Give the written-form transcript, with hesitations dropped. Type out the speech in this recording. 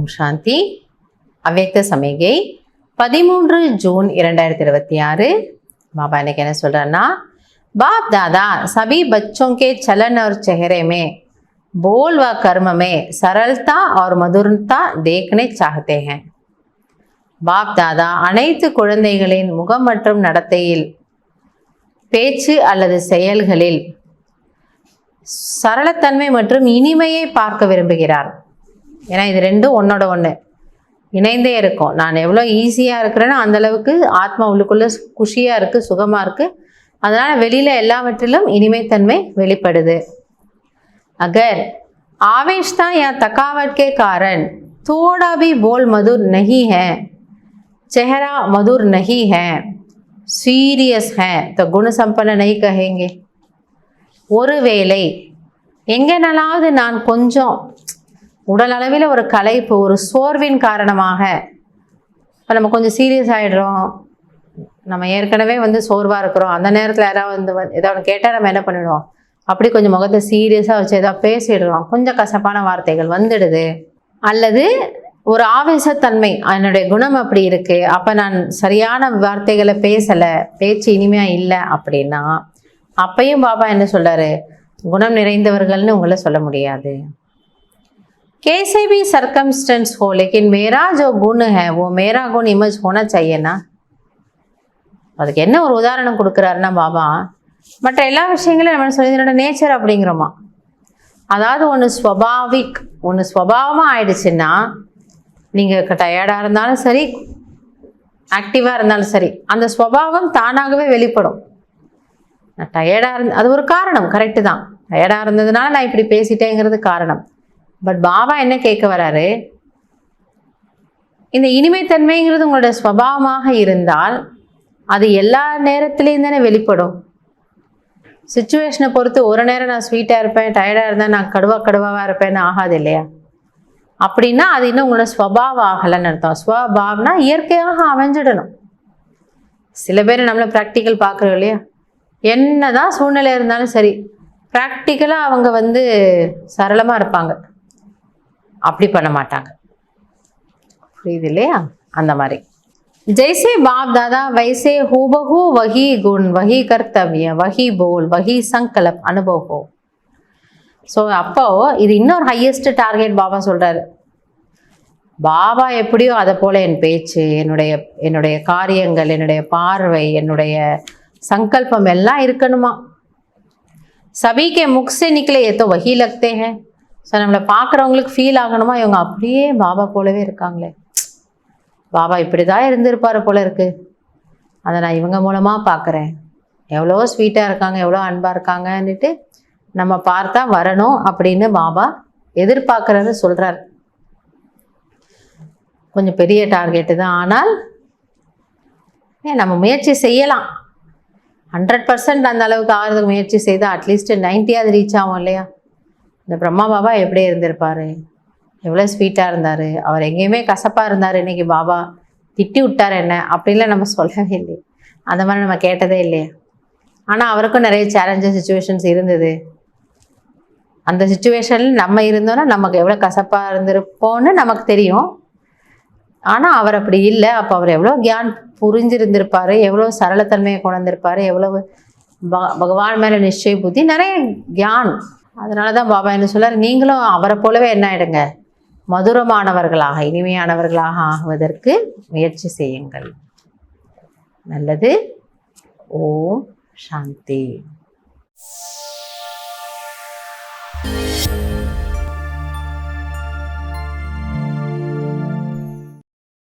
ஓம் சாந்தி. அவ்யக்த சமிகை 13 ஜூன் 2026. பாபா இன்னைக்கு என்ன சொல்றாருன்னா, बाप दादा सभी बच्चों के चलन और चेहरे में, बोल व कर्म में सरलता और मधुरता देखने चाहते हैं. பாப் தாதா அனைத்து குழந்தைகளின் முகம் மற்றும் நடத்தையில், பேச்சு அல்லது செயல்களில் சரளத்தன்மை மற்றும் இனிமையை பார்க்க விரும்புகிறார். ஏன்னா இது ரெண்டும் ஒன்னோட ஒன்று இணைந்தே இருக்கும். நான் எவ்வளோ ஈஸியாக இருக்கிறேன்னா அந்தளவுக்கு ஆத்மா உள்ளுக்குள்ளே குஷியாக இருக்குது, சுகமாக இருக்குது. அதனால் வெளியில் எல்லாவற்றிலும் இனிமைத்தன்மை வெளிப்படுது. अगर आवेशता या थकावट के कारण थोड़ा भी बोल मधुर नहीं है, चेहरा मधुर नहीं है, सीरियस है, तो गुण संपन्न नहीं कहेंगे. ஒருவேளை எங்கேனாலாவது நான் கொஞ்சம் உடல் அளவில் ஒரு களைப்பு, ஒரு சோர்வின் காரணமாக இப்போ நம்ம கொஞ்சம் சீரியஸ் ஆகிடுறோம், நம்ம ஏற்கனவே சோர்வாக இருக்கிறோம், அந்த நேரத்தில் யாராவது ஏதாவது கேட்டால் நம்ம என்ன பண்ணிடுவோம், அப்படி கொஞ்சம் முகத்தை சீரியஸாக வச்சு ஏதாவது பேசிடுறோம், கொஞ்சம் கசப்பான வார்த்தைகள் வந்துடுது. அல்லது ஒரு ஆவேசத்தன்மை, என்னுடைய குணம் அப்படி இருக்குது, அப்போ நான் சரியான வார்த்தைகளை பேசலை, பேச்சு இனிமையாக இல்லை அப்படின்னா அப்பையும் பாபா என்ன சொல்கிறாரு, குணம் நிறைந்தவர்கள்னு உங்களை சொல்ல முடியாது. कैसे भी सर्कमस्टेंस हो, लेकिन मेरा जो गुण है वो मेरा गुण इमेज होना चाहिए ना. அதுக்கு என்ன ஒரு உதாரணம் கொடுக்குறாருன்னா பாபா, மற்ற எல்லா விஷயங்களையும் நம்ம சொல்லி என்னோட நேச்சர் அப்படிங்கிறோமா. அதாவது ஒன்று ஸ்வபாவிக், ஒன்று ஸ்வபாவமாக ஆயிடுச்சுன்னா நீங்கள் டயர்டாக இருந்தாலும் சரி, ஆக்டிவாக இருந்தாலும் சரி, அந்த ஸ்வபாவம் தானாகவே வெளிப்படும். நான் டயர்டாக அது ஒரு காரணம், கரெக்டு தான். டயர்டாக இருந்ததுனால நான் இப்படி பேசிட்டேங்கிறது காரணம். பட் பாபா என்ன கேட்க வராரு, இந்த இனிமைத்தன்மைங்கிறது உங்களோட ஸ்வபாவமாக இருந்தால் அது எல்லா நேரத்துலேயும் தானே வெளிப்படும். சுச்சுவேஷனை பொறுத்து ஒரு நேரம் நான் ஸ்வீட்டாக இருப்பேன், டயர்டாக இருந்தால் நான் கடுவாவாக இருப்பேன்னு ஆகாது இல்லையா. அப்படின்னா அது இன்னும் உங்களோட ஸ்வபாவம் ஆகலைன்னு அர்த்தம். ஸ்வபாவம்னா இயற்கையாக அமைஞ்சிடணும். சில பேர் நம்மளை ப்ராக்டிக்கல் பார்க்குறோம் இல்லையா, என்னதான் சூழ்நிலை இருந்தாலும் சரி ப்ராக்டிக்கலாக அவங்க சரளமாக இருப்பாங்க, அப்படி பண்ண மாட்டாங்க. புரியுது இல்லையா? அந்த மாதிரி जैसे बाप दादा वैसे हूबहू वही गुण, वही कर्तव्य, वही बोल, वही संकल्प अनुभव हो. ஸோ அப்போ இது இன்னொரு ஹையஸ்ட் டார்கெட் பாபா சொல்கிறாரு. பாபா எப்படியோ அதை போல் என் பேச்சு, என்னுடைய காரியங்கள், என்னுடைய பார்வை, என்னுடைய சங்கல்பம் எல்லாம் இருக்கணுமா. சபிக்கே முக்ஸே நிக்கலே ஏதோ வகி லக்தே ஹே. ஸோ நம்மளை பார்க்குறவங்களுக்கு ஃபீல் ஆகணுமா, இவங்க அப்படியே பாபா போலவே இருக்காங்களே, பாபா இப்படி தான் இருந்திருப்பார் போல இருக்கு, அதை நான் இவங்க மூலமாக பார்க்குறேன், எவ்வளோ ஸ்வீட்டாக இருக்காங்க, எவ்வளோ அன்பாக இருக்காங்கன்னுட்டு நம்ம பார்த்தா வரணும் அப்படின்னு பாபா எதிர்பார்க்குறது சொல்கிறார். கொஞ்சம் பெரிய டார்கெட்டு தான், ஆனால் நம்ம முயற்சி செய்யலாம். 100% அந்த அளவுக்கு ஆகிறதுக்கு முயற்சி செய்தால் அட்லீஸ்ட் 90 ரீச் ஆகும் இல்லையா. இந்த பிரம்மா பாபா எப்படி இருந்திருப்பார், எவ்வளோ ஸ்வீட்டாக இருந்தார், அவர் எங்கேயுமே கசப்பாக இருந்தார், இன்றைக்கி பாபா திட்டி விட்டார் என்ன அப்படின்லாம் நம்ம சொல்லவே இல்லையே, அந்த மாதிரி நம்ம கேட்டதே இல்லையே. ஆனால் அவருக்கும் நிறைய சேலஞ்சஸ் சுச்சுவேஷன்ஸ் இருந்தது. அந்த சுச்சுவேஷனில் நம்ம இருந்தோன்னா நமக்கு எவ்வளோ கசப்பாக இருந்திருப்போன்னு நமக்கு தெரியும். ஆனால் அவர் அப்படி இல்லை. அப்போ அவர் எவ்வளோ கியான் புரிஞ்சிருந்திருப்பார், எவ்வளோ சரளத்தன்மையை கொண்டிருப்பார், எவ்வளவு பகவான் மேலே நிச்சய புத்தி, நிறைய கியான். அதனால தான் பாபா என்ன சொல்லார், நீங்களும் அவரை போலவே என்ன ஆகிடுங்க, மதுரமானவர்களாக, இனிமையானவர்களாக ஆகுவதற்கு முயற்சி செய்யுங்கள். நல்லது. ஓம் சாந்தி.